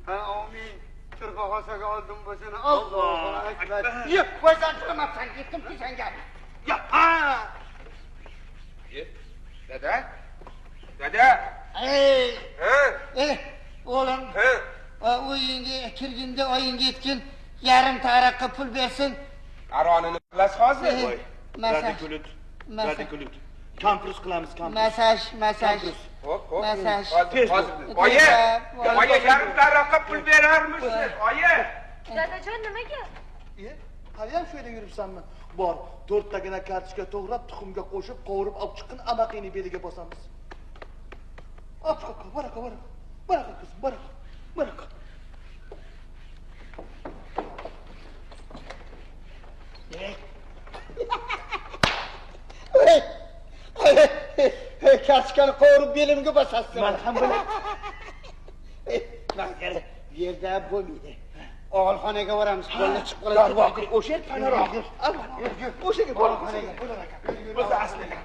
Ha, amin. Turfa hosaga oldim bo'lsini. Allohu akbar. Yo'q, qo'ysan turmabsan, ketdim ku senga. Ya, ha! Dada? Dada? O'g'lim. Uyingga kirganda oyingga aytgin, yarim taraqqa pul bersin. Aronini qilasiz hozir. Radikulut. Radikulut. Kampus qilamiz, kampus. Masaj. Hop. Masaj. Oyi, yarim taraqqa pul berarmisiz? Oyi. Dadajon nimaga? Haliyam shu yerda yuribsanmi? Bor, 4 tagina kartochka to'g'rab, tuxumga qo'shib, qovurib olib chiqqin, amaqini beliga bosamiz. Baraka, baraka qizim, baraka. Kartochkani qovurib belimga bosasiz. Men ham bilaman. Mana yerda bo'lmaydi. Og'ilxonaga boramiz, qo'lni chiqib qoladi. Darvoqe, o'sha panorama. O'shaga boramiz. O'zi aslida.